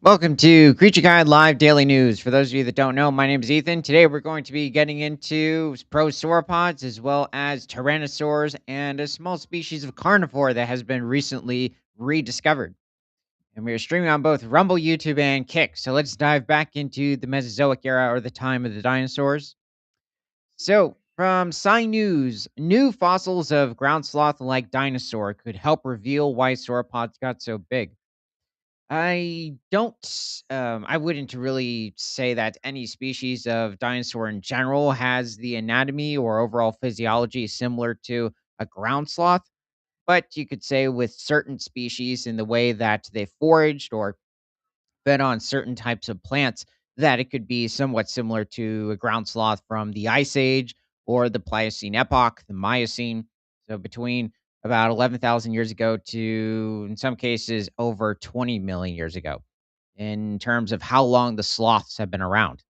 Welcome to Creature Guide Live Daily News. For those of you that don't know, my name is Ethan. Today we're going to be getting into prosauropods as well as tyrannosaurs and a small species of carnivore that has been recently rediscovered. And we are streaming on both Rumble, YouTube, and Kick. So let's dive back into the Mesozoic era or the time of the dinosaurs. So, from Sci News, new fossils of ground sloth like dinosaur could help reveal why sauropods got so big. I don't, I wouldn't really say that any species of dinosaur in general has the anatomy or overall physiology similar to a ground sloth, but you could say with certain species in the way that they foraged or fed on certain types of plants, that it could be somewhat similar to a ground sloth from the Ice Age or the Pliocene epoch, the Miocene. So between about 11,000 years ago to, in some cases, over 20 million years ago in terms of how long the sloths have been around.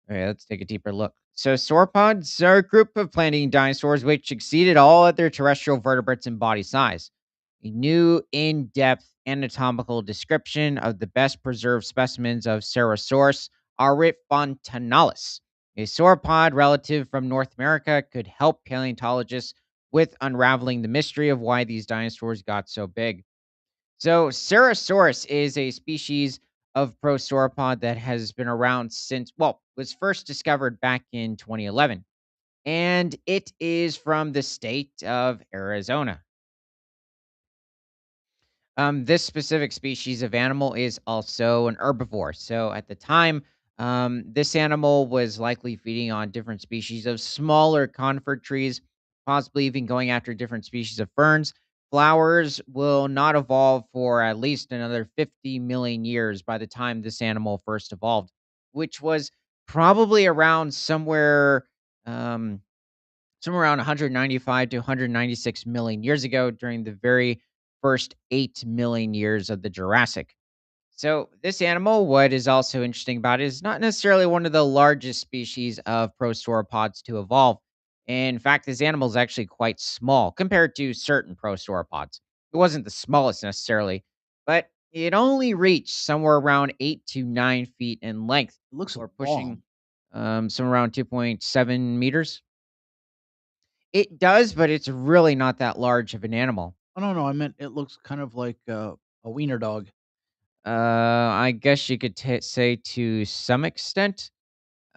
Okay, let's take a deeper look. So, sauropods are a group of plant eating dinosaurs which exceeded all other terrestrial vertebrates in body size. A new in depth anatomical description of the best preserved specimens of Ceratosaurus aurifontinalis, a sauropod relative from North America, could help paleontologists with unraveling the mystery of why these dinosaurs got so big. So, Ceratosaurus is a species of prosauropod that has been around since, well, was first discovered back in 2011, and it is from the state of Arizona. This specific species of animal is also an herbivore. So at the time, this animal was likely feeding on different species of smaller conifer trees, possibly even going after different species of ferns. Flowers will not evolve for at least another 50 million years by the time this animal first evolved, which was probably around um, somewhere around 195 to 196 million years ago during the very first 8 million years of the Jurassic. So, this animal, what is also interesting about it, is not necessarily one of the largest species of prosauropods to evolve. In fact, this animal is actually quite small compared to certain prosauropods. It wasn't the smallest necessarily, but it only reached somewhere around 8 to 9 feet in length, It looks or pushing long. somewhere around 2.7 meters. It does, but it's really not that large of an animal. Oh, no, no, I meant it looks kind of like, a wiener dog. I guess you could say to some extent.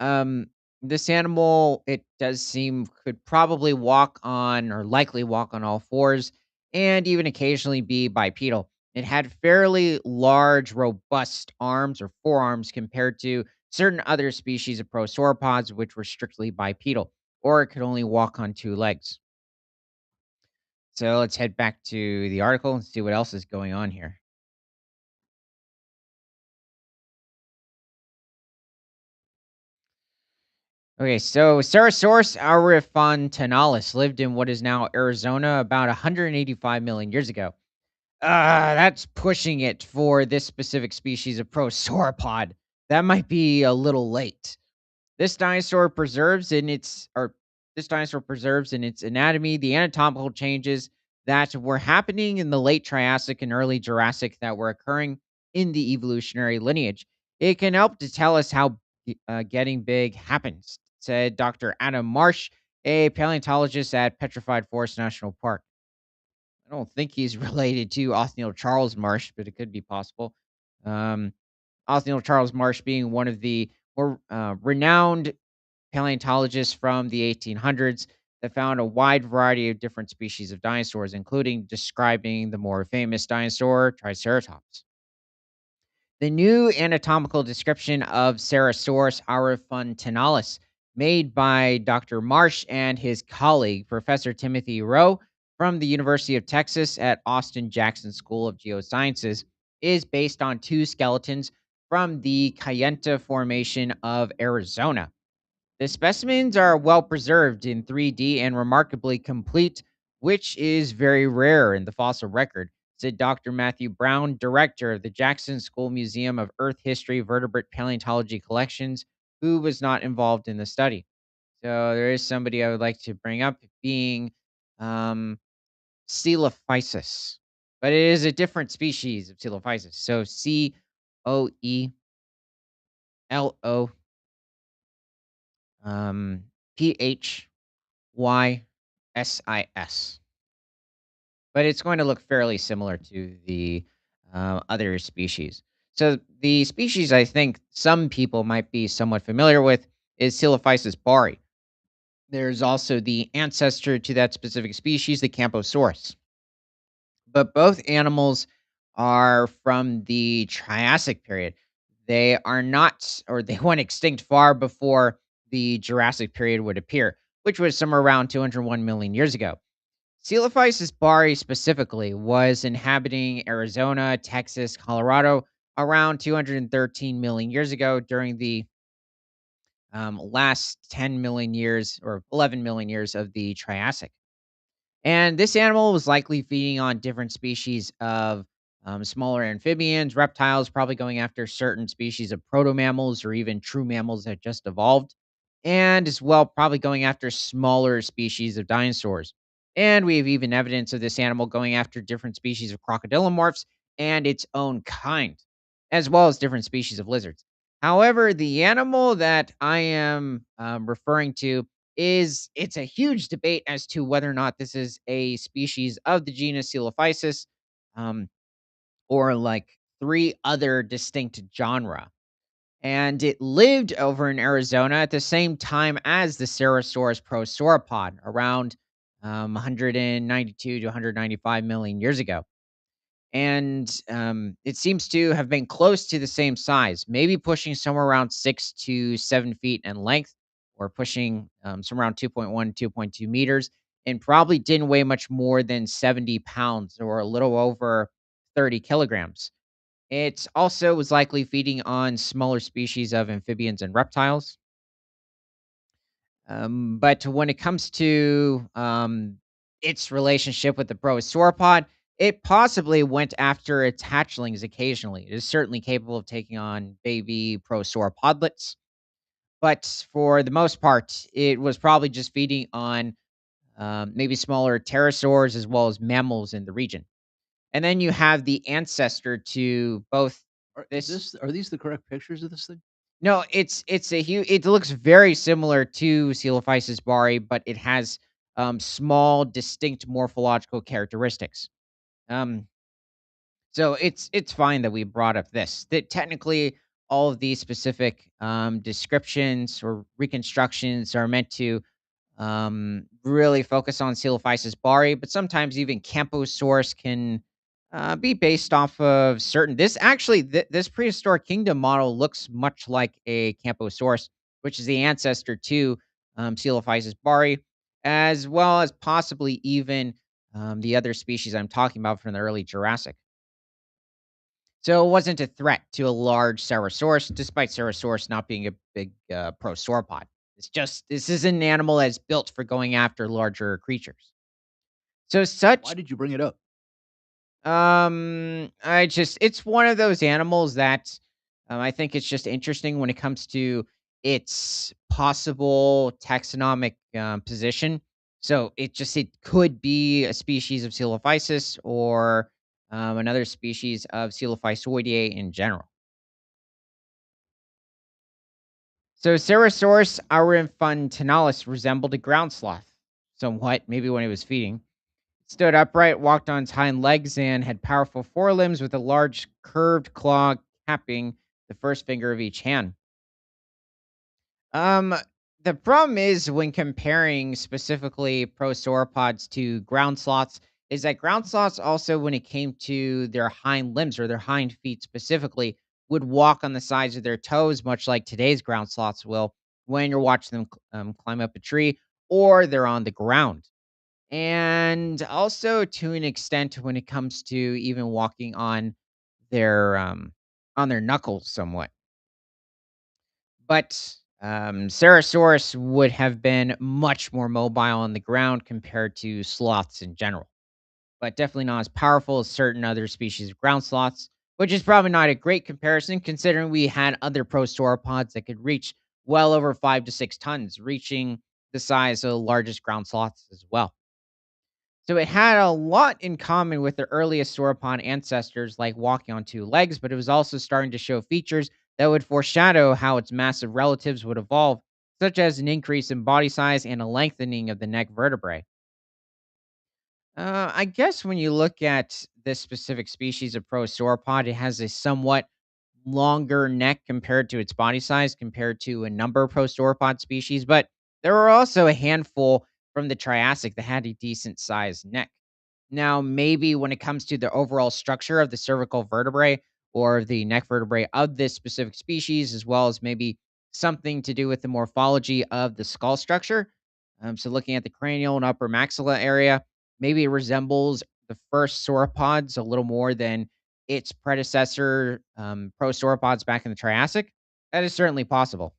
Um, this animal, it does seem, could probably walk on or likely walk on all fours and even occasionally be bipedal. It had fairly large, robust arms or forearms compared to certain other species of prosauropods, which were strictly bipedal, or it could only walk on two legs. So let's head back to the article and see what else is going on here. Okay, so Ceratosaurus aurifontinalis lived in what is now Arizona about 185 million years ago. That's pushing it for this specific species of prosauropod. That might be a little late. This dinosaur preserves in its or this dinosaur preserves in its anatomy the anatomical changes that were happening in the late Triassic and early Jurassic that were occurring in the evolutionary lineage. It can help to tell us how getting big happens, said Dr. Adam Marsh, a paleontologist at Petrified Forest National Park. I don't think he's related to Othniel Charles Marsh, but it could be possible. Um, Othniel Charles Marsh being one of the more renowned paleontologists from the 1800s that found a wide variety of different species of dinosaurs, including describing the more famous dinosaur, Triceratops. The new anatomical description of Ceratosaurus aurifontinalis, made by Dr. Marsh and his colleague, Professor Timothy Rowe, from the University of Texas at Austin Jackson School of Geosciences, is based on two skeletons from the Kayenta Formation of Arizona. The specimens are well preserved in 3D and remarkably complete, which is very rare in the fossil record, said Dr. Matthew Brown, director of the Jackson School Museum of Earth History Vertebrate Paleontology Collections, who was not involved in the study. So there is somebody I would like to bring up being um, Coelophysis. but it is a different species of coelophysis. So Coelo um, Physis, but it's going to look fairly similar to the other species. So the species I think some people might be somewhat familiar with is Coelophysis bari. There's also the ancestor to that specific species, the Camposaurus. But both animals are from the Triassic period. They are not, or they went extinct far before the Jurassic period would appear, which was somewhere around 201 million years ago. Coelophysis bari specifically was inhabiting Arizona, Texas, Colorado around 213 million years ago during the last 10 million years or 11 million years of the Triassic. And this animal was likely feeding on different species of smaller amphibians, reptiles, probably going after certain species of proto mammals or even true mammals that just evolved, and as well, probably going after smaller species of dinosaurs. And we have even evidence of this animal going after different species of crocodilomorphs and its own kind, as well as different species of lizards. However, the animal that I am referring to it's a huge debate as to whether or not this is a species of the genus Coelophysis, um, or like three other distinct genera. And it lived over in Arizona at the same time as the Ceratosaurus prosauropod, around 192 to 195 million years ago. And it seems to have been close to the same size, maybe pushing somewhere around 6 to 7 feet in length, or pushing somewhere around 2.1, 2.2 meters, and probably didn't weigh much more than 70 pounds or a little over 30 kilograms. It also was likely feeding on smaller species of amphibians and reptiles. But when it comes to its relationship with the prosauropod, it possibly went after its hatchlings occasionally. It is certainly capable of taking on baby prosauropodlets, but for the most part, it was probably just feeding on maybe smaller pterosaurs as well as mammals in the region. And then you have the ancestor to both this. Are these the correct pictures of this thing? No, it's a huge. It looks very similar to Coelophysis bari, but it has small, distinct morphological characteristics. Um, so it's fine that we brought up this. That technically all of these specific descriptions or reconstructions are meant to really focus on Coelophysis bari, but sometimes even Camposaurus can be based off of certain. This actually, this prehistoric kingdom model looks much like a Camposaurus, which is the ancestor to Coelophysis bari, as well as possibly even the other species I'm talking about from the early Jurassic. So it wasn't a threat to a large Ceratosaurus, despite Ceratosaurus not being a big prosauropod. It's just this is an animal that's built for going after larger creatures. So Why such did you bring it up? I just it's one of those animals that I think it's just interesting when it comes to its possible taxonomic position. So it could be a species of Coelophysis or another species of Coelophysoideae in general. So Ceratosaurus aurinfantinalis resembled a ground sloth somewhat, maybe when it was feeding. It stood upright, walked on its hind legs, and had powerful forelimbs with a large curved claw capping the first finger of each hand. Um, the problem is when comparing specifically prosauropods to ground sloths, is that ground sloths also, when it came to their hind limbs or their hind feet specifically, would walk on the sides of their toes, much like today's ground sloths will when you're watching them climb up a tree or they're on the ground. And also to an extent when it comes to even walking on their knuckles somewhat. But, Ceratosaurus would have been much more mobile on the ground compared to sloths in general, but definitely not as powerful as certain other species of ground sloths, which is probably not a great comparison considering we had other prosauropods that could reach well over 5 to 6 tons, reaching the size of the largest ground sloths as well. So it had a lot in common with the earliest sauropod ancestors, like walking on two legs, but it was also starting to show features that would foreshadow how its massive relatives would evolve, such as an increase in body size and a lengthening of the neck vertebrae. I guess when you look at this specific species of prosauropod, it has a somewhat longer neck compared to its body size, compared to a number of prosauropod species. But there were also a handful from the Triassic that had a decent sized neck. Now, maybe when it comes to the overall structure of the cervical vertebrae or the neck vertebrae of this specific species, as well as maybe something to do with the morphology of the skull structure. So, looking at the cranial and upper maxilla area, maybe it resembles the first sauropods a little more than its predecessor, prosauropods back in the Triassic. That is certainly possible,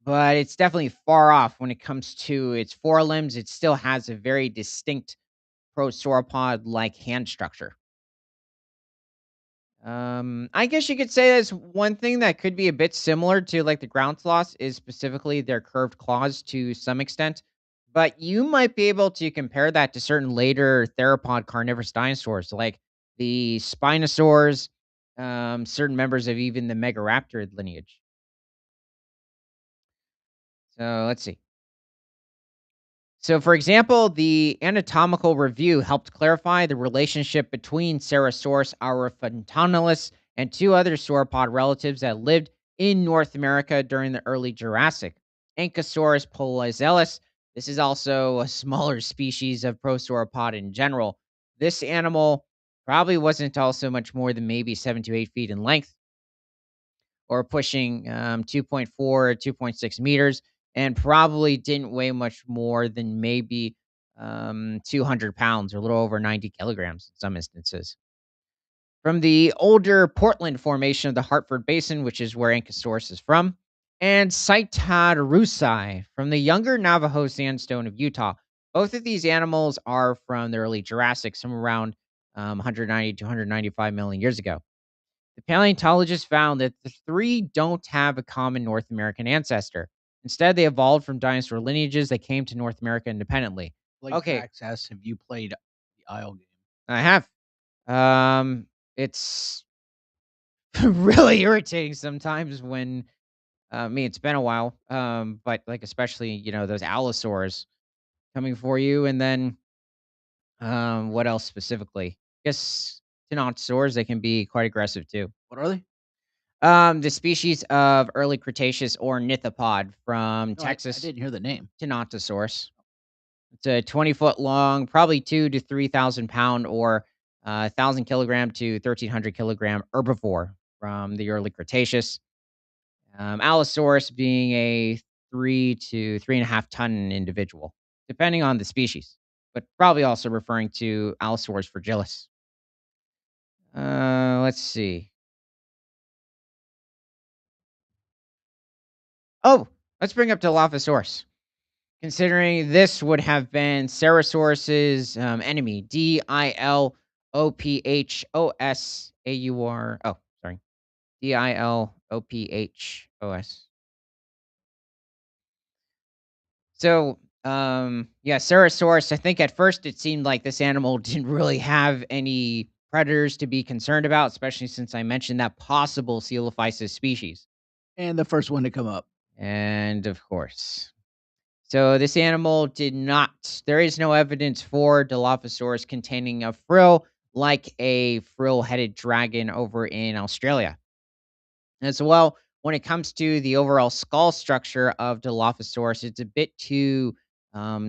but it's definitely far off when it comes to its forelimbs. It still has a very distinct prosauropod-like hand structure. I guess you could say there's one thing that could be a bit similar to like the ground sloths is specifically their curved claws to some extent, but you might be able to compare that to certain later theropod carnivorous dinosaurs like the Spinosaurs, certain members of even the Megaraptor lineage. So let's see. So, for example, the anatomical review helped clarify the relationship between Cerosaurus aurofontanalis and two other sauropod relatives that lived in North America during the early Jurassic. Ankylosaurus polizellus. This is also a smaller species of prosauropod in general. This animal probably wasn't also much more than maybe 7 to 8 feet in length, or pushing 2.4 or 2.6 meters, and probably didn't weigh much more than maybe 200 pounds or a little over 90 kilograms in some instances. From the older Portland formation of the Hartford Basin, which is where Ankylosaurus is from, and Cytodorusai from the younger Navajo sandstone of Utah. Both of these animals are from the early Jurassic, somewhere around 190 to 195 million years ago. The paleontologists found that the three don't have a common North American ancestor. Instead, they evolved from dinosaur lineages that came to North America independently. Blake Okay, Trax asks, "Have you played the Isle game?" I have. It's really irritating sometimes when it's been a while. But like especially, those allosaurs coming for you, and then what else specifically? Guess Tyrannosaurs, they can be quite aggressive too. What are they? The species of early Cretaceous ornithopod from No, I Texas, didn't hear the name. Tyrannosaurus. It's a 20-foot long, probably 2 to 3,000 pound or 1,000 kilogram to 1,300 kilogram herbivore from the early Cretaceous. Allosaurus being a 3 to 3.5 ton individual, depending on the species, but probably also referring to Allosaurus fragilis. Let's see. Oh, let's bring up Dilophosaurus. Considering this would have been Cerosaurus's enemy, Dilophosaur. Oh, sorry, Dilophosaurus. So, yeah, Cerosaurus. I think at first it seemed like this animal didn't really have any predators to be concerned about, especially since I mentioned that possible Coelophysis species, And the first one to come up. and of course. So this animal did not there is no evidence for Dilophosaurus containing a frill like a frill-headed dragon over in Australia. As well, when it comes to the overall skull structure of Dilophosaurus, it's a bit too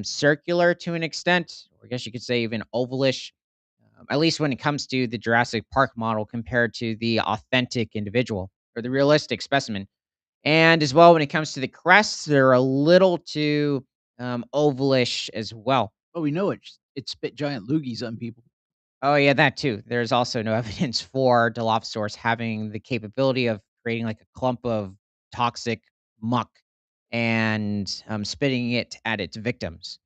circular to an extent, or I guess you could say even ovalish, at least when it comes to the Jurassic Park model compared to the authentic individual or the realistic specimen. And as well, when it comes to the crests, they're a little too, ovalish as well. Oh, we know it spit giant loogies on people. Oh, yeah, that too. There's also no evidence for Dilophosaurus having the capability of creating, like, a clump of toxic muck and, spitting it at its victims.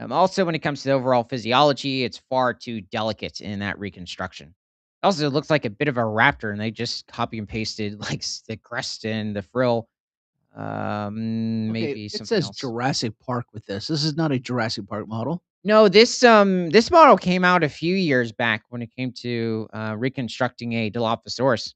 Also, when it comes to the overall physiology, it's far too delicate in that reconstruction. Also, it looks like a bit of a raptor, and they just copy and pasted, like, the crest and the frill. Okay, Maybe it something says else. Jurassic Park with this. This is not a Jurassic Park model. No, this model came out a few years back when it came to, reconstructing a Dilophosaurus.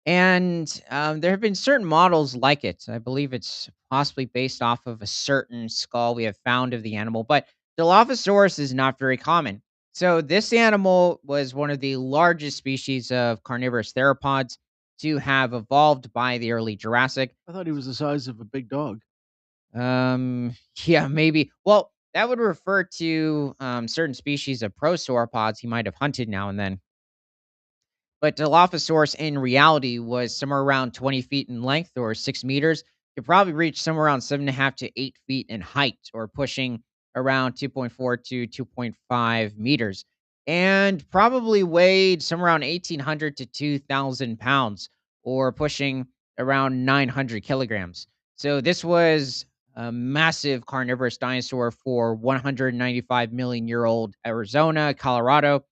And, there have been certain models like it. I believe it's possibly based off of a certain skull we have found of the animal, but Dilophosaurus is not very common. So this animal was one of the largest species of carnivorous theropods to have evolved by the early Jurassic. I thought he was the size of a big dog. Yeah, maybe. Well, that would refer to, certain species of prosauropods he might have hunted now and then. But Dilophosaurus in reality was somewhere around 20 feet in length or 6 meters. Could probably reach somewhere around 7.5 to 8 feet in height, or pushing around 2.4 to 2.5 meters. And probably weighed somewhere around 1,800 to 2,000 pounds, or pushing around 900 kilograms. So this was a massive carnivorous dinosaur for 195 million year old Arizona, Colorado.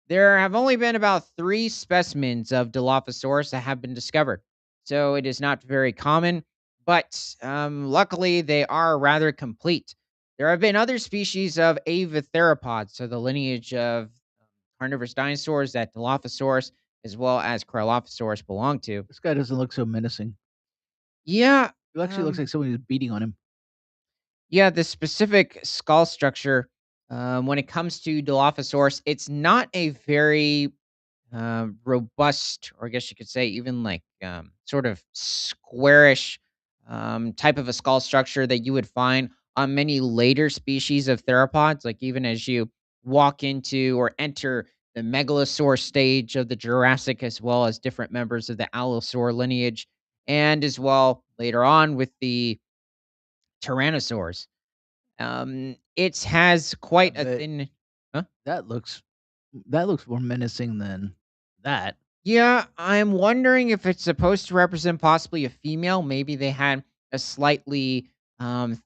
There have only been about 3 specimens of Dilophosaurus that have been discovered, so it is not very common, but, luckily, they are rather complete. There have been other species of avitheropods, so the lineage of carnivorous dinosaurs that Dilophosaurus as well as Coralophosaurus belong to. This guy doesn't look so menacing. Yeah, He actually looks like someone who's beating on him. yeah, the specific skull structure, when it comes to Dilophosaurus, it's not a very robust, or I guess you could say even like sort of squarish type of a skull structure that you would find on many later species of theropods. Like even as you walk into or enter the megalosaur stage of the Jurassic, as well as different members of the Allosaur lineage, and as well later on with the Tyrannosaurs. It has Yeah, quite a but thin. Huh? that looks that looks more menacing than that. Yeah, I'm wondering if it's supposed to represent possibly a female. Maybe they had a slightly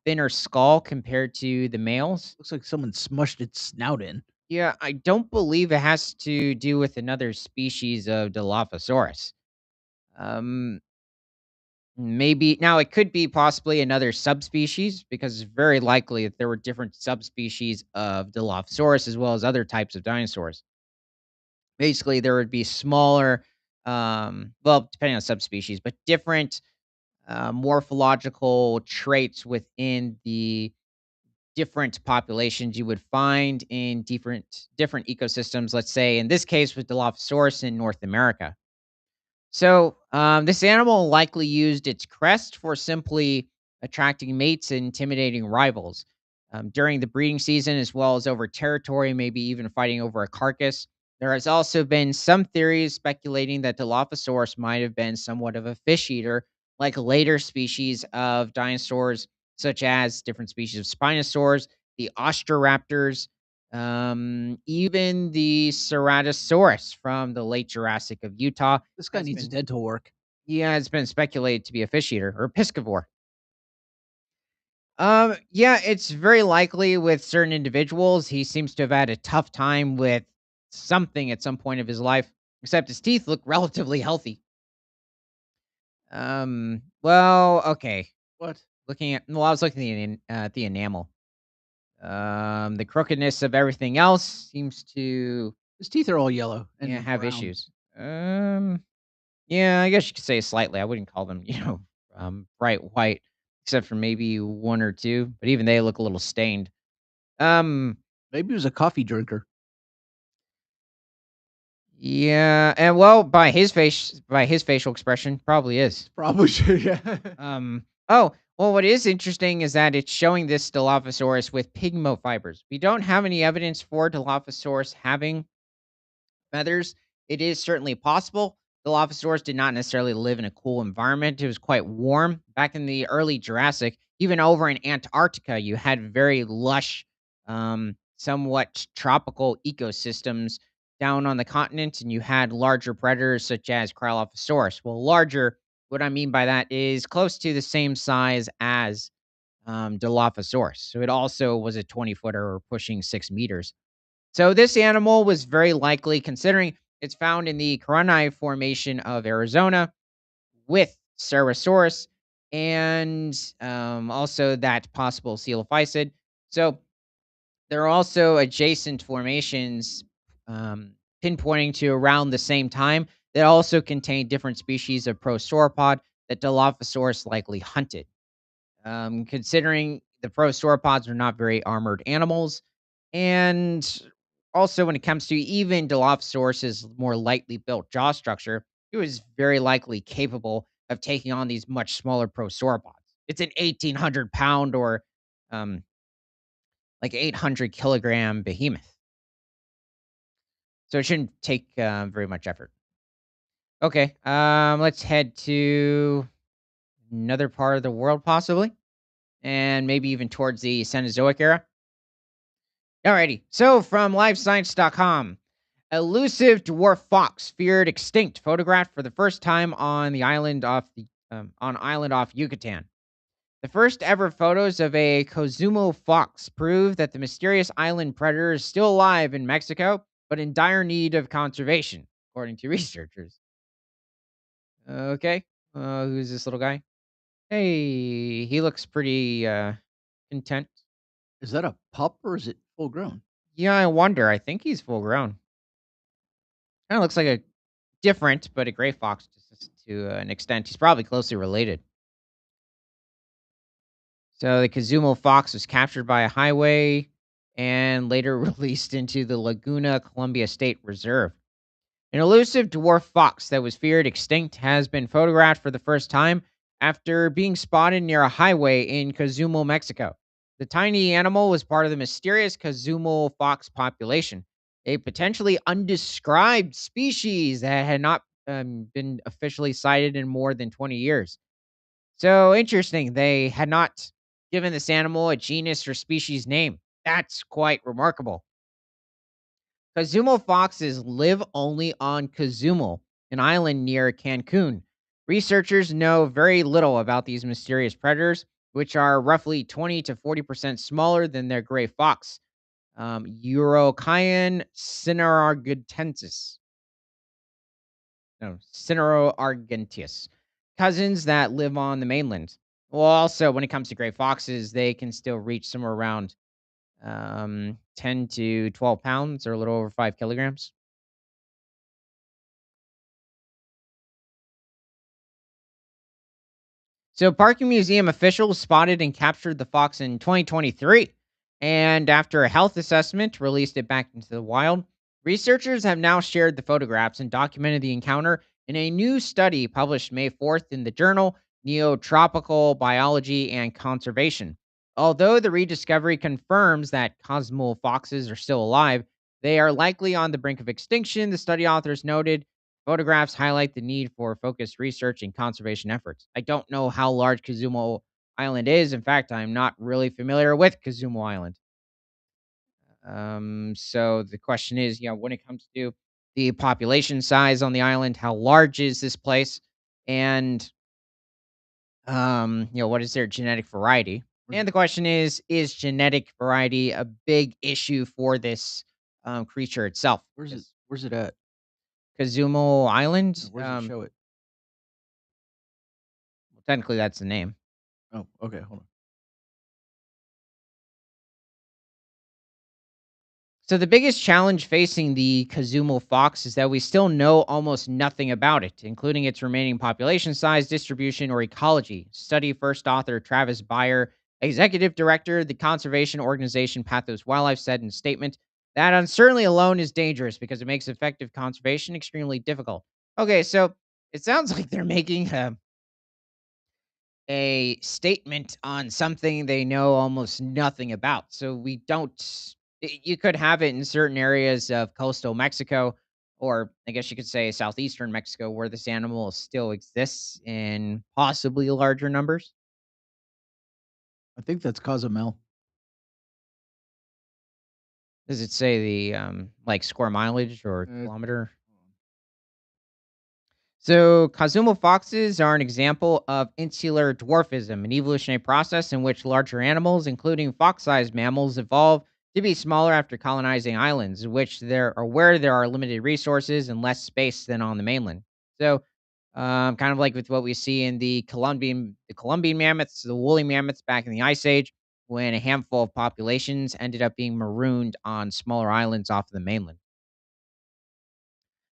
thinner skull compared to the males. Looks like someone smushed its snout in. Yeah, I don't believe it has to do with another species of Dilophosaurus. Um, Maybe now it could be possibly another subspecies, because it's very likely that there were different subspecies of Dilophosaurus as well as other types of dinosaurs. Basically, there would be smaller, well, depending on subspecies, but different morphological traits within the different populations you would find in different ecosystems. Let's say in this case with Dilophosaurus in North America. So, this animal likely used its crest for simply attracting mates and intimidating rivals during the breeding season, as well as over territory, maybe even fighting over a carcass. There has also been some theories speculating that Dilophosaurus might have been somewhat of a fish eater, like later species of dinosaurs, such as different species of Spinosaurs, the Ostroraptors, even the Ceratosaurus from the late Jurassic of Utah This guy has needs been, dental work. yeah, it's been speculated to be a fish eater or piscivore. Yeah, it's very likely with certain individuals. He seems to have had a tough time with something at some point of his life, except his teeth look relatively healthy. Well, okay. What? Looking at, well, I was looking at the enamel. The crookedness of everything else seems to, His teeth are all yellow yeah, and have brown. issues. Yeah, I guess you could say slightly. I wouldn't call them, bright white, except for maybe one or two, but even they look a little stained. Um, Maybe he was a coffee drinker. yeah, and well, by his facial expression, probably is. Probably should, yeah. Oh, well, what is interesting is that it's showing this Dilophosaurus with pigmofibers. We don't have any evidence for Dilophosaurus having feathers. It is certainly possible. Dilophosaurus did not necessarily live in a cool environment. It was quite warm. Back in the early Jurassic, even over in Antarctica, you had very lush, somewhat tropical ecosystems down on the continent, and you had larger predators such as Cryolophosaurus. Well, larger, what I mean by that is close to the same size as Dilophosaurus. So it also was a 20-footer or pushing 6 meters. So this animal was very likely, considering it's found in the Caroni Formation of Arizona with Ceratosaurus and also that possible coelophysid. So There are also adjacent formations, um, pinpointing to around the same time that also contain different species of prosauropod that Dilophosaurus likely hunted. Considering the prosauropods are not very armored animals, and also when it comes to even Dilophosaurus's more lightly built jaw structure, it was very likely capable of taking on these much smaller prosauropods. It's an 1,800 pound or um, like 800 kilogram behemoth. So it shouldn't take very much effort. Okay, let's head to another part of the world, possibly, and maybe even towards the Cenozoic era. Alrighty. So from livescience.com, elusive dwarf fox feared extinct, photographed for the first time on the island off the island off Yucatan. The first ever photos of a Cozumel fox prove that the mysterious island predator is still alive in Mexico, but in dire need of conservation, according to researchers. Okay, who's this little guy? Hey, he looks pretty content. Is that a pup or is it full grown? Yeah, I wonder. I think he's full grown. Kind of looks like a different, but a gray fox to an extent. He's probably closely related. So the Cozumel fox was captured by a highway and later released into the Laguna Columbia State Reserve. An elusive dwarf fox that was feared extinct has been photographed for the first time after being spotted near a highway in Cozumel, Mexico. The tiny animal was part of the mysterious Cozumel fox population, a potentially undescribed species that had not been officially cited in more than 20 years. So interesting. They had not given this animal a genus or species name. That's quite remarkable. Cozumel foxes live only on Cozumel, an island near Cancun. Researchers know very little about these mysterious predators, which are roughly 20 to 40% smaller than their gray fox, Eurocyan cinerargentensis. No, Cinerargenteus. Cousins that live on the mainland. Well, also, when it comes to gray foxes, they can still reach somewhere around 10 to 12 pounds or a little over 5 kilograms. So, Parking Museum officials spotted and captured the fox in 2023. And after a health assessment, released it back into the wild. Researchers have now shared the photographs and documented the encounter in a new study published May 4th in the journal Neotropical Biology and Conservation. Although the rediscovery confirms that Cosmo foxes are still alive, they are likely on the brink of extinction, the study authors noted. Photographs highlight the need for focused research and conservation efforts. I don't know how large Cozumel Island is. In fact, I'm not really familiar with Cozumel Island. So the question is, when it comes to the population size on the island, how large is this place? And what is their genetic variety? Where's And it the question is genetic variety a big issue for this creature itself? Because where's it at? Cozumel Island, Where does it show it? well, technically that's the name. Oh, okay, hold on. So the biggest challenge facing the Cozumel fox is that we still know almost nothing about it, including its remaining population size, distribution, or ecology. Study first author Travis Beyer, executive director of the conservation organization Pathos Wildlife, said in a statement that uncertainty alone is dangerous because it makes effective conservation extremely difficult. Okay, so it sounds like they're making a statement on something they know almost nothing about. So we don't you could have it in certain areas of coastal Mexico, or I guess you could say southeastern Mexico, where this animal still exists in possibly larger numbers. I think that's Cozumel. Does it say the like square mileage or Uh, kilometer? So, Kazuma foxes are an example of insular dwarfism, an evolutionary process in which larger animals, including fox-sized mammals, evolve to be smaller after colonizing islands, which there are where there are limited resources and less space than on the mainland. So, kind of like with what we see in the Columbian mammoths, the woolly mammoths back in the Ice Age. when a handful of populations ended up being marooned on smaller islands off the mainland.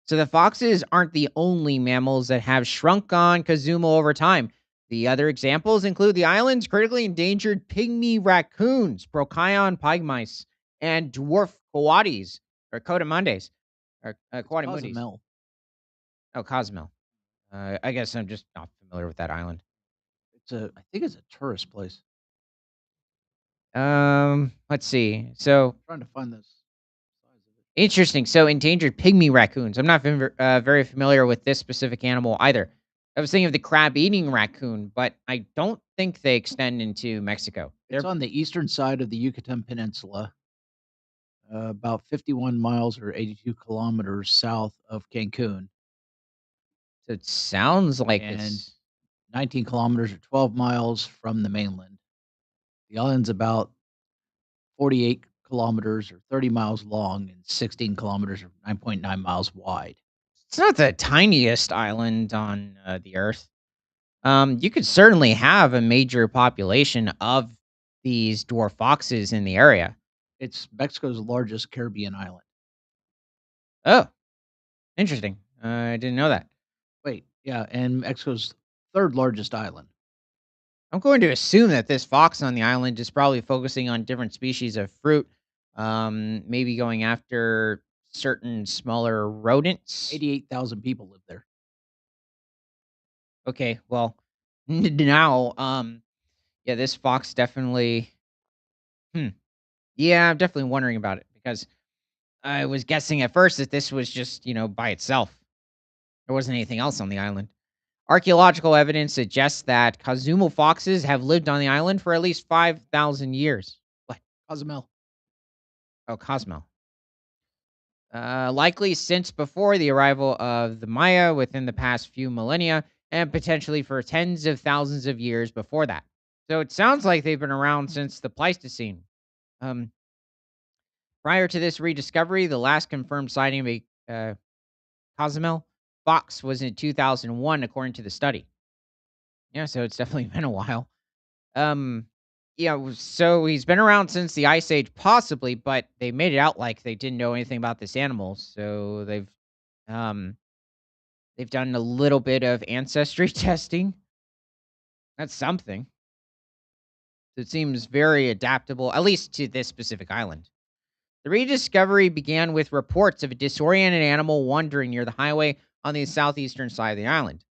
So the foxes aren't the only mammals that have shrunk on Kazuma over time. The other examples include the island's critically endangered pygmy raccoons, Procyon pygmies, and dwarf coatis, or coatimundes, or It's coatimundis. Cozumel. Oh, Cozumel. I guess I'm just not familiar with that island. I think it's a tourist place. Let's see. So I'm trying to find this size of it. interesting. So endangered pygmy raccoons. I'm not very familiar with this specific animal either. I was thinking of the crab-eating raccoon, but I don't think they extend into Mexico. It's on the eastern side of the Yucatan Peninsula, about 51 miles or 82 kilometers south of Cancun, It sounds like and it's 19 kilometers or 12 miles from the mainland. The island's about 48 kilometers or 30 miles long and 16 kilometers or 9.9 miles wide. not the tiniest island on the Earth. You could certainly have a major population of these dwarf foxes in the area. It's Mexico's largest Caribbean island. Oh, interesting. I didn't know that. Wait, yeah, and Mexico's third largest island. I'm going to assume that this fox on the island is probably focusing on different species of fruit, maybe going after certain smaller rodents. 88,000 people live there. Okay, well, now, yeah, this fox definitely. Hmm. Yeah, I'm definitely wondering about it because I was guessing at first that this was just by itself. There wasn't anything else on the island. Archaeological evidence suggests that Kazumal foxes have lived on the island for at least 5,000 years. What? Cozumel. Oh, Cosmo. Likely since before the arrival of the Maya within the past few millennia, and potentially for tens of thousands of years before that. So it sounds like they've been around since the Pleistocene. Um, Prior to this rediscovery, the last confirmed sighting of a Cozumel fox was in 2001, according to the study. Yeah, so it's definitely been a while. Um, yeah, so he's been around since the Ice Age, possibly, but they made it out like they didn't know anything about this animal. So um they've done a little bit of ancestry testing. That's something. It seems very adaptable, at least to this specific island. The rediscovery began with reports of a disoriented animal wandering near the highway on the southeastern side of the island.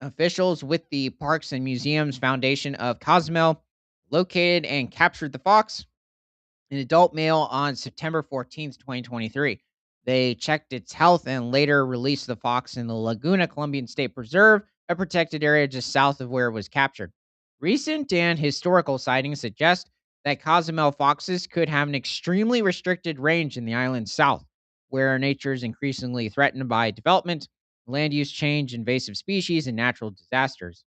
Officials with the Parks and Museums Foundation of Cozumel located and captured the fox, an adult male, on September 14th, 2023. They checked its health and later released the fox in the Laguna Colombian State Preserve, a protected area just south of where it was captured. Recent and historical sightings suggest that Cozumel foxes could have an extremely restricted range in the island's south, where nature is increasingly threatened by development, land use change, invasive species, and natural disasters.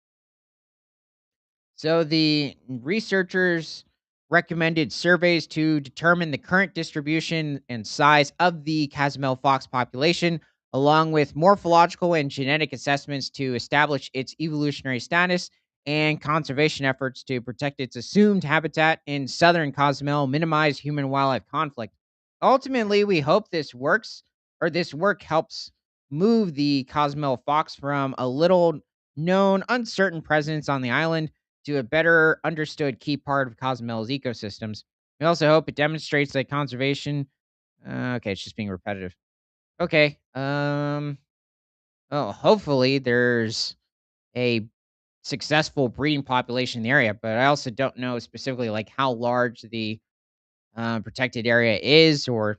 So the researchers recommended surveys to determine the current distribution and size of the Cozumel fox population, along with morphological and genetic assessments to establish its evolutionary status and conservation efforts to protect its assumed habitat in southern Cozumel, minimize human wildlife conflict. Ultimately, we hope this work helps move the Cozumel fox from a little known, uncertain presence on the island to a better understood key part of Cozumel's ecosystems. We also hope it demonstrates that conservation. Okay, it's just being repetitive. Okay. Oh, hopefully there's a successful breeding population in the area, but I also don't know specifically like how large the protected area is, or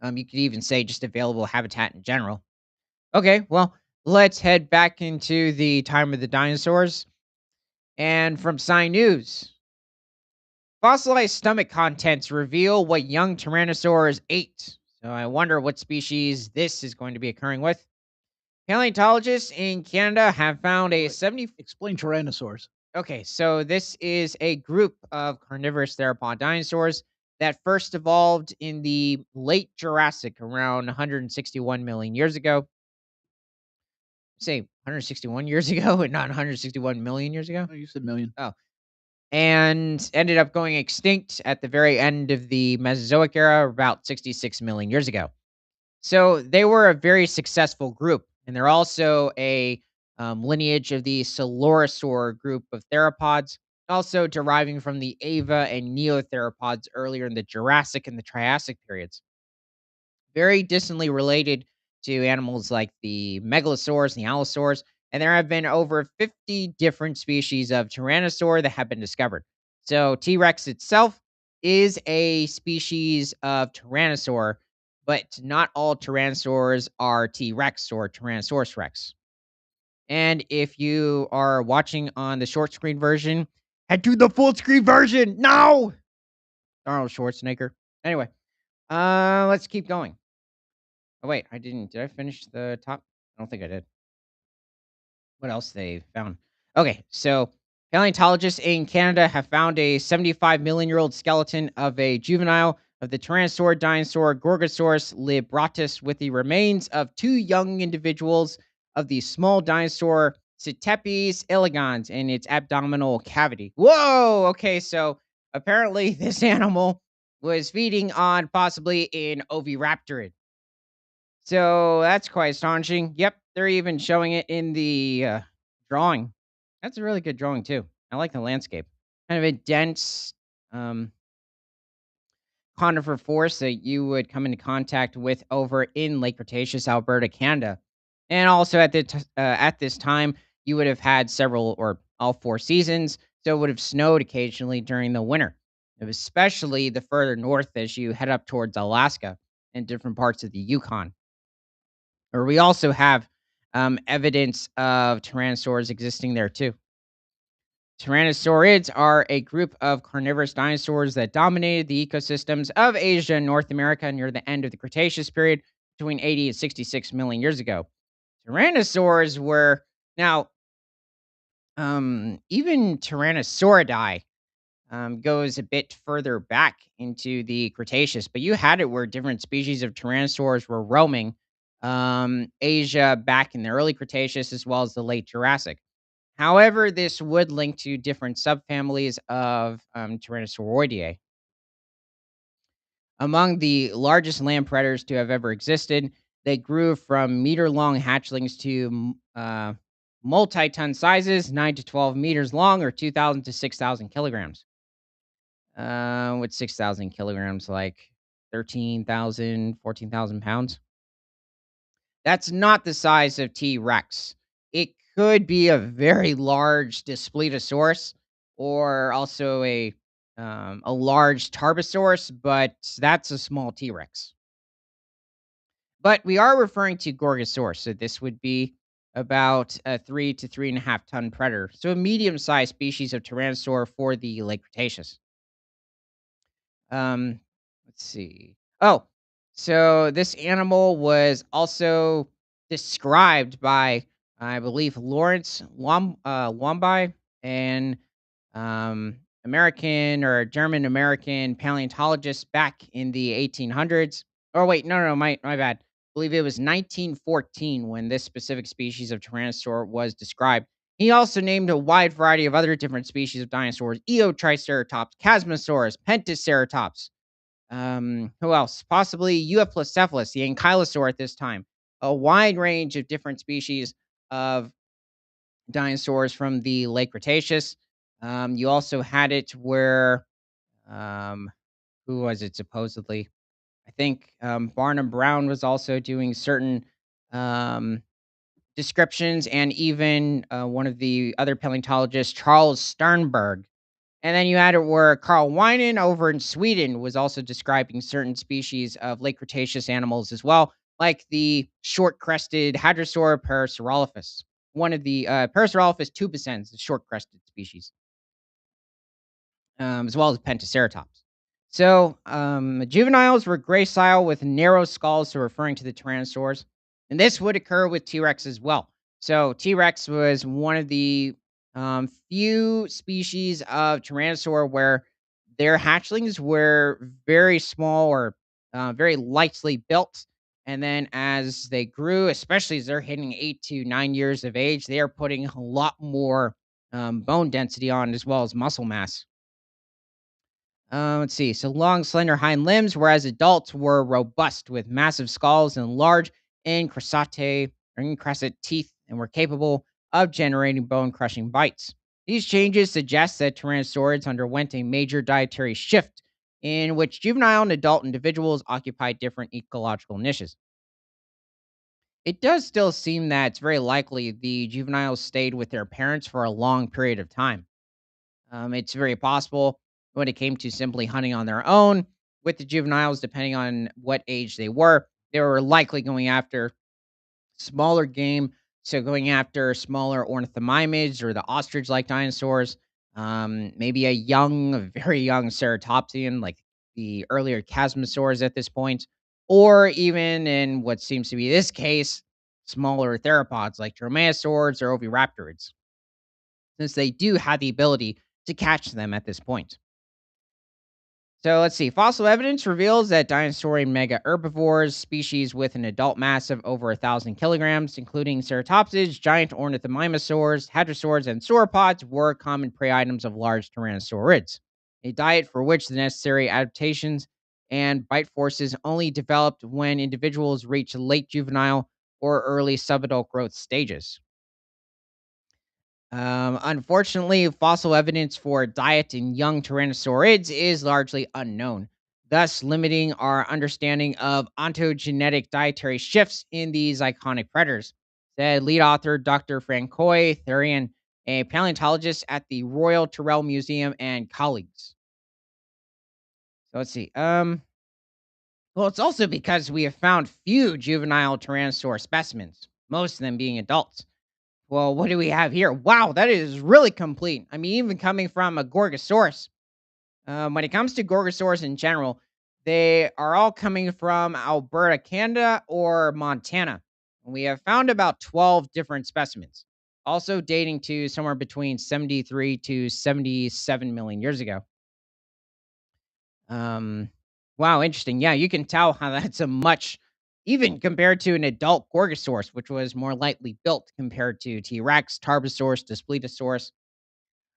you could even say just available habitat in general. Okay, well, let's head back into the time of the dinosaurs. And from Sci News, fossilized stomach contents reveal what young tyrannosaurs ate. So I wonder what species this is going to be occurring with. Paleontologists in Canada have found a Wait, 70. explain Tyrannosaurs. Okay, so this is a group of carnivorous theropod dinosaurs that first evolved in the late Jurassic, around 161 million years ago. Say 161 years ago and not 161 million years ago. Oh, you said million. Oh, and ended up going extinct at the very end of the Mesozoic era, about 66 million years ago. So they were a very successful group, and they're also a lineage of the Coelurosaur group of theropods, also deriving from the Ava and Neotheropods earlier in the Jurassic and the Triassic periods. Very distantly related to animals like the Megalosaurs and the Allosaurs, and there have been over 50 different species of Tyrannosaur that have been discovered. So T Rex itself is a species of Tyrannosaur, but not all Tyrannosaurs are T Rex or Tyrannosaurus Rex. And if you are watching on the short screen version, head to the full screen version. No, Arnold Schwarzenegger. Anyway, let's keep going. Oh, wait, I didn't. Did I finish the top? I don't think I did. What else they found? Okay, so paleontologists in Canada have found a 75 million-year-old skeleton of a juvenile of the Tyrannosaur dinosaur Gorgosaurus libratus with the remains of two young individuals of the small dinosaur Cetepes elegans in its abdominal cavity. Whoa! Okay, so apparently this animal was feeding on possibly an oviraptorid. So that's quite astonishing. Yep, they're even showing it in the drawing. That's a really good drawing too. I like the landscape. Kind of a dense um, conifer forest that you would come into contact with over in Lake Cretaceous, Alberta, Canada, and also at this time you would have had several or all 4 seasons. So it would have snowed occasionally during the winter, especially the further north as you head up towards Alaska and different parts of the Yukon. Or we also have evidence of tyrannosaurs existing there too. Tyrannosaurids are a group of carnivorous dinosaurs that dominated the ecosystems of Asia and North America near the end of the Cretaceous period between 80 and 66 million years ago. Tyrannosaurs were now even Tyrannosauridae goes a bit further back into the Cretaceous, but you had it where different species of tyrannosaurs were roaming Asia back in the early Cretaceous as well as the late Jurassic. However, this would link to different subfamilies of Tyrannosauroideae. Among the largest land predators to have ever existed, they grew from meter-long hatchlings to multi-ton sizes, 9 to 12 meters long, or 2,000 to 6,000 kilograms. With 6,000 kilograms, like 13,000, 14,000 pounds. That's not the size of T Rex. It could be a very large Daspletosaurus or also a large Tarbosaurus, but that's a small T Rex. But we are referring to Gorgosaurus, so this would be about a 3 to 3.5 ton predator, so a medium-sized species of Tyrannosaur for the late Cretaceous. Um, let's see. Oh, so this animal was also described by, I believe, Lawrence Wombai, an American or German American paleontologist back in the 1800s. Oh wait, no, my bad. I believe it was 1914 when this specific species of Tyrannosaur was described. He also named a wide variety of other different species of dinosaurs: Eotriceratops, Chasmosaurus, Pentaceratops. Who else? Possibly Euoplocephalus, the ankylosaur at this time. A wide range of different species of dinosaurs from the late Cretaceous. You also had it where, um, who was it supposedly? I think Barnum Brown was also doing certain um, descriptions, and even one of the other paleontologists, Charles Sternberg. And then you had it where Carl Wienen over in Sweden was also describing certain species of late Cretaceous animals as well, like the short-crested Hadrosaur parasaurolophus, one of the Parasaurolophus tubescens, the short-crested species, as well as Pentaceratops. So, juveniles were gracile with narrow skulls, so referring to the Tyrannosaurs. And this would occur with T Rex as well. So, T Rex was one of the few species of Tyrannosaur where their hatchlings were very small or very lightly built. And then as they grew, especially as they're hitting 8 to 9 years of age, they are putting a lot more bone density on as well as muscle mass. Let's see. So long, slender hind limbs, whereas adults were robust with massive skulls and large encrusted teeth, and were capable of generating bone-crushing bites. These changes suggest that Tyrannosaurids underwent a major dietary shift in which juvenile and adult individuals occupied different ecological niches. It does still seem that it's very likely the juveniles stayed with their parents for a long period of time. It's very possible when it came to simply hunting on their own with the juveniles, depending on what age they were likely going after smaller game. So going after smaller ornithomimids or the ostrich-like dinosaurs, maybe a very young ceratopsian like the earlier chasmosaurs at this point, or even in what seems to be this case, smaller theropods like dromaeosaurs or oviraptorids, since they do have the ability to catch them at this point. So let's see. Fossil evidence reveals that dinosaurian mega herbivores, species with an adult mass of over 1,000 kilograms, including ceratopsids, giant ornithomimosaurs, hadrosaurs, and sauropods, were common prey items of large tyrannosaurids. A diet for which the necessary adaptations and bite forces only developed when individuals reached late juvenile or early subadult growth stages. Unfortunately, fossil evidence for diet in young tyrannosaurids is largely unknown, thus limiting our understanding of ontogenetic dietary shifts in these iconic predators, said lead author Dr. Francois Therian, a paleontologist at the Royal Tyrrell Museum, and colleagues. So let's see. Well, it's also because we have found few juvenile tyrannosaur specimens, most of them being adults. Well, what do we have here? Wow, that is really complete. I mean, even coming from a Gorgosaurus. When it comes to Gorgosaurs in general, they are all coming from Alberta, Canada, or Montana. We have found about 12 different specimens, also dating to somewhere between 73 to 77 million years ago. Um, wow, interesting. Yeah, you can tell how that's a much, even compared to an adult Gorgosaurus, which was more lightly built compared to T Rex, Tarbosaurus, Daspletosaurus.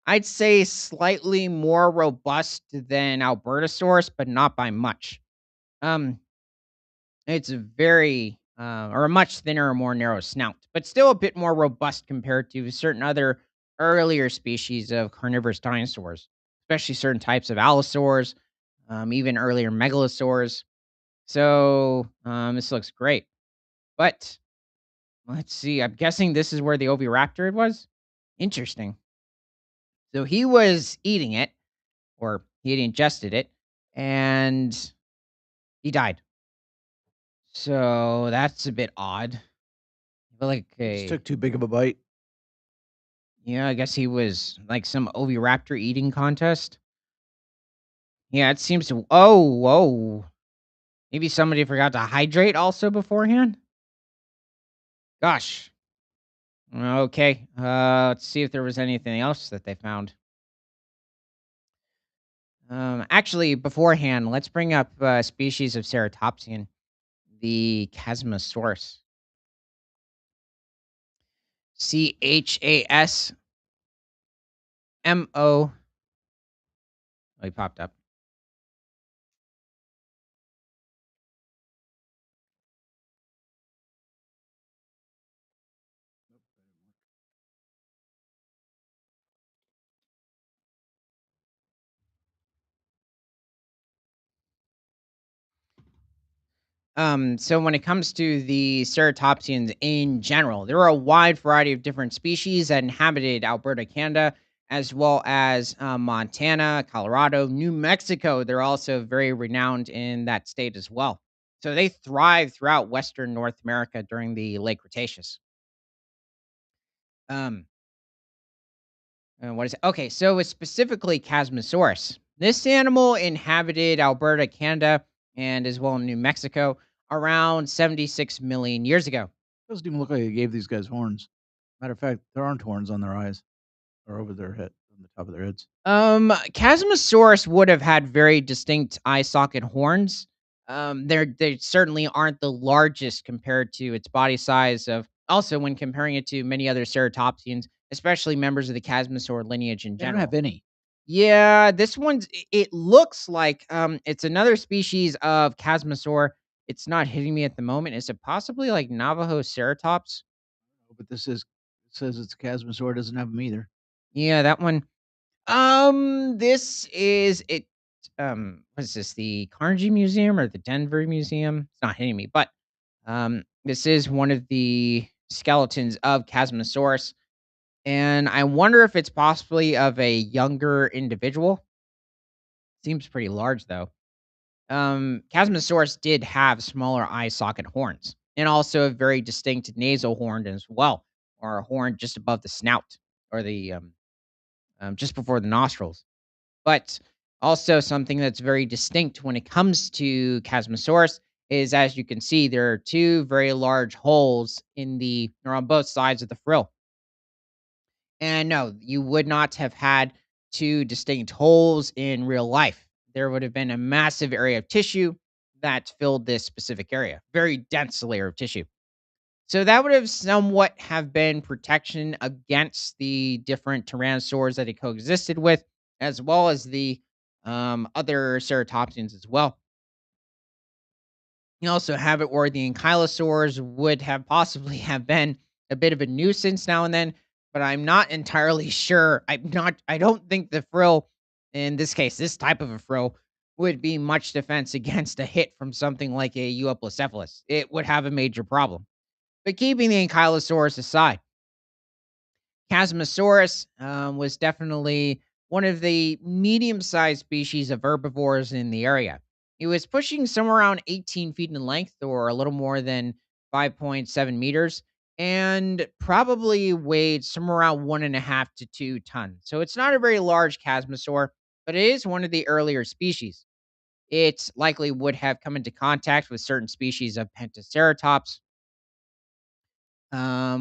I'd say slightly more robust than Albertosaurus, but not by much. Um, it's a very, or a much thinner or more narrow snout, but still a bit more robust compared to certain other earlier species of carnivorous dinosaurs, especially certain types of allosaurs, even earlier megalosaurs. So this looks great. But let's see. I'm guessing this is where the Oviraptor was. Interesting. So he was eating it, or he had ingested it, and he died. So that's a bit odd. I feel like He just a took too big of a bite. yeah, I guess he was like some Oviraptor eating contest. Yeah, it seems to. Oh, whoa. Maybe somebody forgot to hydrate also beforehand. Gosh. Okay. Let's see if there was anything else that they found. Actually, beforehand, let's bring up a species of ceratopsian, the Chasmosaurus. Chasmo. Oh, he popped up. So when it comes to the ceratopsians in general, there are a wide variety of different species that inhabited Alberta, Canada, as well as Montana, Colorado, New Mexico. They're also very renowned in that state as well. So they thrive throughout Western North America during the late Cretaceous. Um, and what is it? Okay, so it's specifically Chasmosaurus. This animal inhabited Alberta, Canada, and as well in New Mexico around 76 million years ago. Doesn't even look like they gave these guys horns. Matter of fact, there aren't horns on their eyes or over their head, on the top of their heads. Chasmosaurus would have had very distinct eye socket horns. They certainly aren't the largest compared to its body size of also when comparing it to many other ceratopsians, especially members of the Chasmosaur lineage in They don't have general. any. Yeah, this one's it looks like, it's another species of Chasmosaur. It's not hitting me at the moment. Is it possibly like Navajo ceratops? But this is it says it's a Chasmosaur, doesn't have them either. Yeah, that one. This is it. What is this? The Carnegie Museum or the Denver Museum? It's not hitting me, but this is one of the skeletons of Chasmosaurus, and I wonder if it's possibly of a younger individual. Seems pretty large though. Chasmosaurus did have smaller eye socket horns and also a very distinct nasal horn as well, or a horn just above the snout or the just before the nostrils. But also something that's very distinct when it comes to Chasmosaurus is, as you can see, there are two very large holes in the or on both sides of the frill. And no, you would not have had two distinct holes in real life. There would have been a massive area of tissue that filled this specific area, very dense layer of tissue. So that would have somewhat have been protection against the different tyrannosaurs that it coexisted with, as well as the other ceratopsians as well. You also have it where the ankylosaurs would have possibly have been a bit of a nuisance now and then, but I'm not entirely sure. I don't think the frill, in this case, this type of a frill, would be much defense against a hit from something like a Euoplocephalus. It would have a major problem. But keeping the ankylosaurus aside, Chasmosaurus was definitely one of the medium-sized species of herbivores in the area. It was pushing somewhere around 18 feet in length, or a little more than 5.7 meters, and probably weighed somewhere around 1.5 to 2 tons. So it's not a very large Chasmosaur, but it is one of the earlier species. It likely would have come into contact with certain species of Pentaceratops,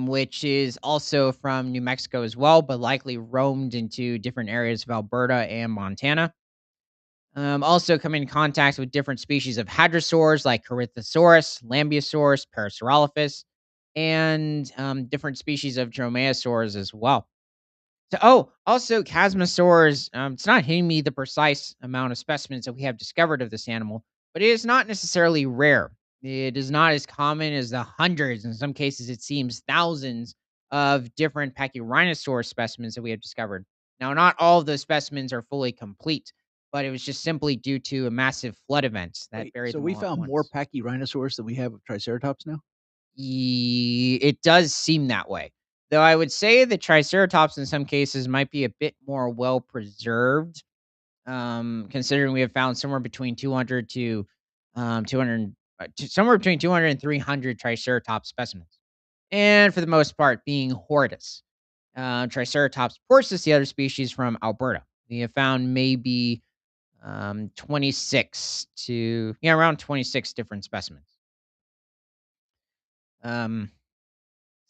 which is also from New Mexico as well, but likely roamed into different areas of Alberta and Montana. Also come in contact with different species of hadrosaurs like Corythosaurus, Lambeosaurus, Parasaurolophus, and different species of dromaeosaurs as well. So, also Chasmosaurs. It's not hitting me the precise amount of specimens that we have discovered of this animal, but it is not necessarily rare. It is not as common as the hundreds, in some cases, it seems thousands of different Pachyrhinosaur specimens that we have discovered. Now, not all of those specimens are fully complete, but it was just simply due to a massive flood event that Wait, buried so them we all at found more once. Pachyrhinosaurs than we have of Triceratops now? It does seem that way. Though I would say the Triceratops in some cases might be a bit more well preserved, considering we have found somewhere between 200 to 200, somewhere between 200 and 300 Triceratops specimens. And for the most part, being Hortus. Triceratops porsus, the other species from Alberta. We have found maybe 26 to, yeah, around 26 different specimens. Um,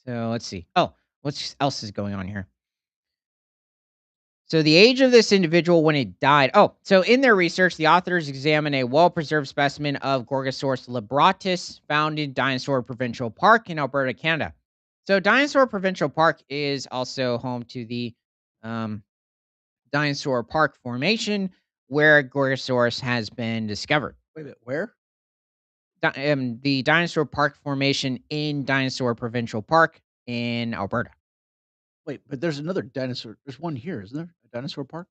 So let's see. Oh, what else is going on here? So the age of this individual when it died. Oh, so in their research, the authors examine a well-preserved specimen of Gorgosaurus libratus found in Dinosaur Provincial Park in Alberta, Canada. So Dinosaur Provincial Park is also home to the um, Dinosaur Park Formation, where Gorgosaurus has been discovered. Wait a minute, where? The Dinosaur Park Formation in Dinosaur Provincial Park in Alberta. Wait, but there's another dinosaur. There's one here, isn't there? A dinosaur park?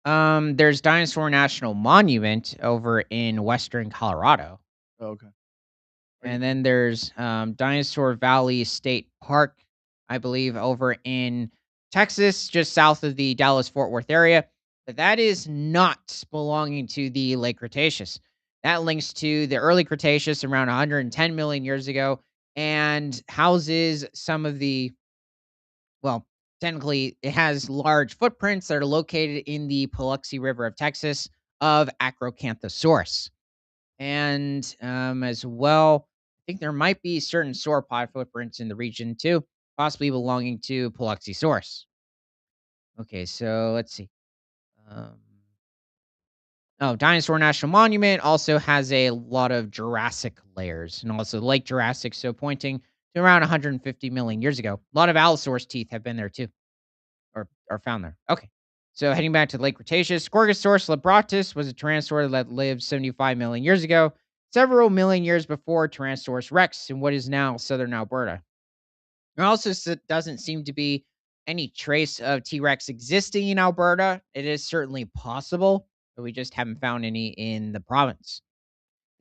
There's Dinosaur National Monument over in western Colorado, Oh, okay. Are you and then there's Dinosaur Valley State Park, I believe, over in Texas, just south of the Dallas Fort Worth area. But that is not belonging to the late Cretaceous. That links to the early Cretaceous around 110 million years ago and houses some of the well, technically, it has large footprints that are located in the Paluxy River of Texas of Acrocanthosaurus. And as well, I think there might be certain sauropod footprints in the region too, possibly belonging to Paluxysaurus. Okay, so let's see. Um, Dinosaur National Monument also has a lot of Jurassic layers and also Lake Jurassic, so pointing to around 150 million years ago. A lot of Allosaurus teeth have been there too, or are found there. Okay. So heading back to the late Cretaceous, Gorgosaurus labratus was a tyrannosaur that lived 75 million years ago, several million years before Tyrannosaurus rex in what is now southern Alberta. There also doesn't seem to be any trace of T Rex existing in Alberta. It is certainly possible, but we just haven't found any in the province.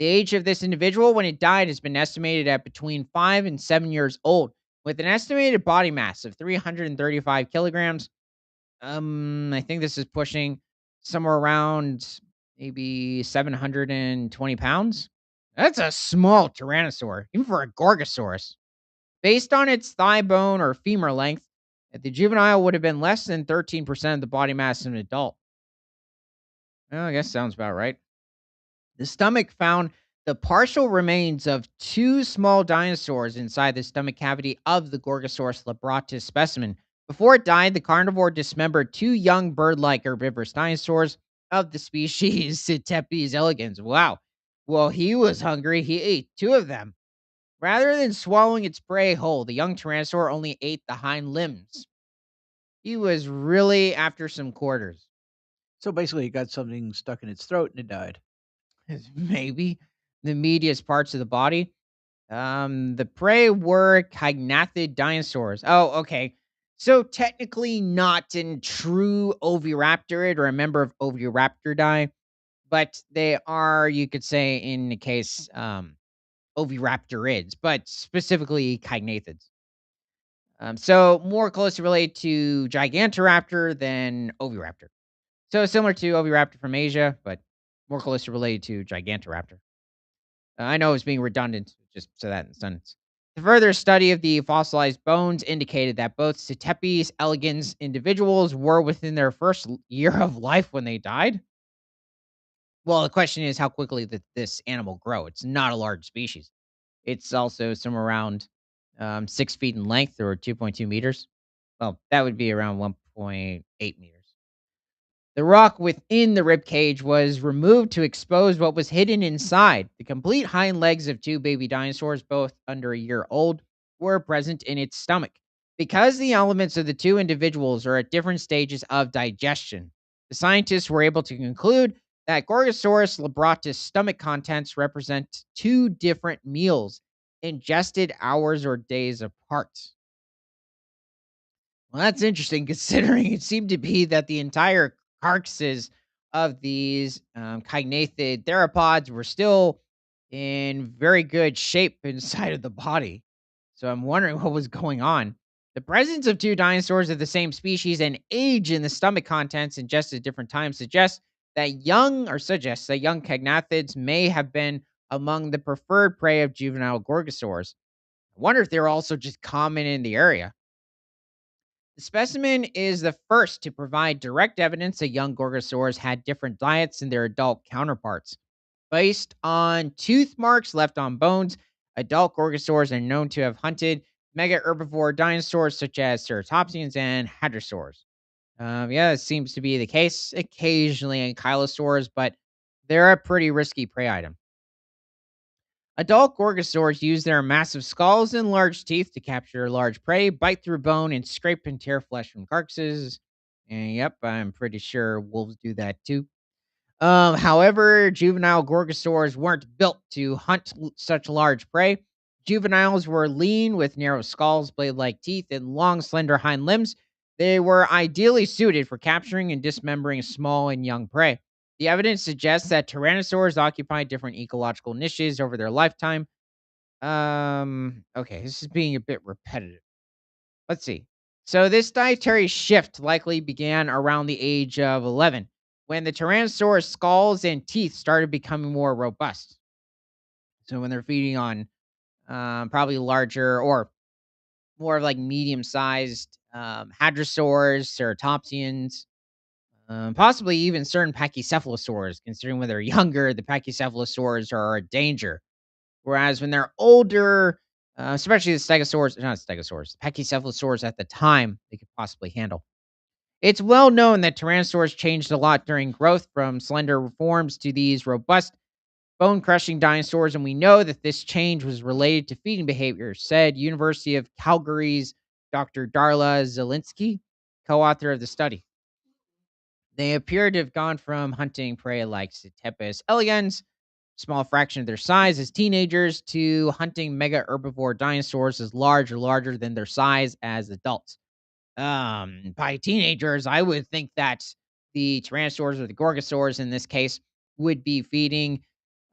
The age of this individual when it died has been estimated at between 5 and 7 years old, with an estimated body mass of 335 kilograms. I think this is pushing somewhere around maybe 720 pounds. That's a small tyrannosaur, even for a Gorgosaurus. Based on its thigh bone or femur length, the juvenile would have been less than 13% of the body mass of an adult. Well, I guess sounds about right. The stomach found the partial remains of two small dinosaurs inside the stomach cavity of the Gorgosaurus labratus specimen. Before it died, the carnivore dismembered two young bird-like herbivorous dinosaurs of the species Cetepes elegans. Wow. Well, he was hungry. He ate two of them. Rather than swallowing its prey whole, the young tyrannosaur only ate the hind limbs. He was really after some quarters. So basically, it got something stuck in its throat and it died. Maybe the meatiest parts of the body. The prey were kygnathed dinosaurs. Oh, okay. So technically not in true Oviraptorid or a member of Oviraptoridae, but they are, you could say, in the case Oviraptorids, but specifically kygnathids. So more closely related to Gigantoraptor than Oviraptor. So similar to Oviraptor from Asia, but more closely related to Gigantoraptor. I know it's being redundant, just so that in sentence. The further study of the fossilized bones indicated that both Cetepes elegans individuals were within their first year of life when they died. Well, the question is how quickly did this animal grow? It's not a large species. It's also somewhere around 6 feet in length or 2.2 meters. Well, that would be around 1.8 meters. The rock within the rib cage was removed to expose what was hidden inside. The complete hind legs of two baby dinosaurs, both under a year old, were present in its stomach. Because the elements of the two individuals are at different stages of digestion, the scientists were able to conclude that Gorgosaurus labratus stomach contents represent two different meals ingested hours or days apart. Well, that's interesting considering it seemed to be that the entire carcasses of these kygnathed theropods were still in very good shape inside of the body. So I'm wondering what was going on. The presence of two dinosaurs of the same species and age in the stomach contents ingested at different times suggests that young kygnathids may have been among the preferred prey of juvenile gorgosaurs. I wonder if they're also just common in the area. The specimen is the first to provide direct evidence that young gorgosaurs had different diets than their adult counterparts. Based on tooth marks left on bones, adult gorgosaurs are known to have hunted mega herbivore dinosaurs such as ceratopsians and hadrosaurs. Yeah, it seems to be the case occasionally in ankylosaurs, but they're a pretty risky prey item. Adult gorgosaurs use their massive skulls and large teeth to capture large prey, bite through bone, and scrape and tear flesh from carcasses. And yep, I'm pretty sure wolves do that too. However, juvenile gorgosaurs weren't built to hunt such large prey. Juveniles were lean with narrow skulls, blade like teeth, and long, slender hind limbs. They were ideally suited for capturing and dismembering small and young prey. The evidence suggests that tyrannosaurs occupied different ecological niches over their lifetime. Okay, this is being a bit repetitive. Let's see. So this dietary shift likely began around the age of 11, when the Tyrannosaurus skulls and teeth started becoming more robust. So when they're feeding on probably larger or more of like medium-sized hadrosaurs, ceratopsians, possibly even certain pachycephalosaurs. Considering when they're younger, the pachycephalosaurs are a danger. Whereas when they're older, especially the stegosaurs, not stegosaurs, pachycephalosaurs at the time, they could possibly handle. It's well known that tyrannosaurs changed a lot during growth from slender forms to these robust bone crushing dinosaurs, and we know that this change was related to feeding behavior, said University of Calgary's Dr. Darla Zielinski, co author of the study. They appear to have gone from hunting prey like Cetepus elegans, small fraction of their size as teenagers, to hunting mega herbivore dinosaurs as large or larger than their size as adults. By teenagers, I would think that the Tyrannosaurs or the Gorgosaurs in this case would be feeding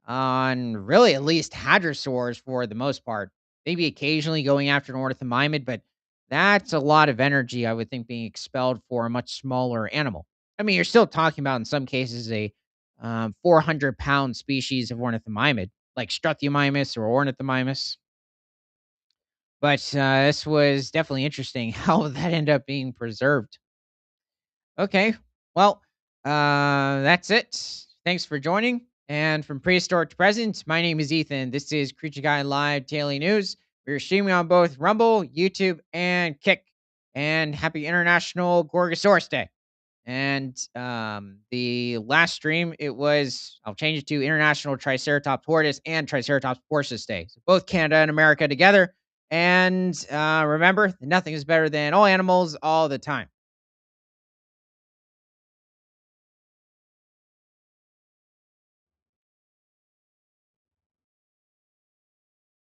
on really at least hadrosaurs for the most part. Maybe occasionally going after an ornithomimid, but that's a lot of energy I would think being expelled for a much smaller animal. I mean, you're still talking about in some cases a 400-pound species of ornithomimid, like Struthiomimus or Ornithomimus. But this was definitely interesting how that ended up being preserved. Okay. Well, that's it. Thanks for joining. And from prehistoric to present, my name is Ethan. This is Creature Guy Live Daily News. We're streaming on both Rumble, YouTube, and Kick. And happy International Gorgosaurus Day. And the last stream, I'll change it to International Triceratops Tortoise and Triceratops Porsus Day. So both Canada and America together. And remember, nothing is better than all animals all the time.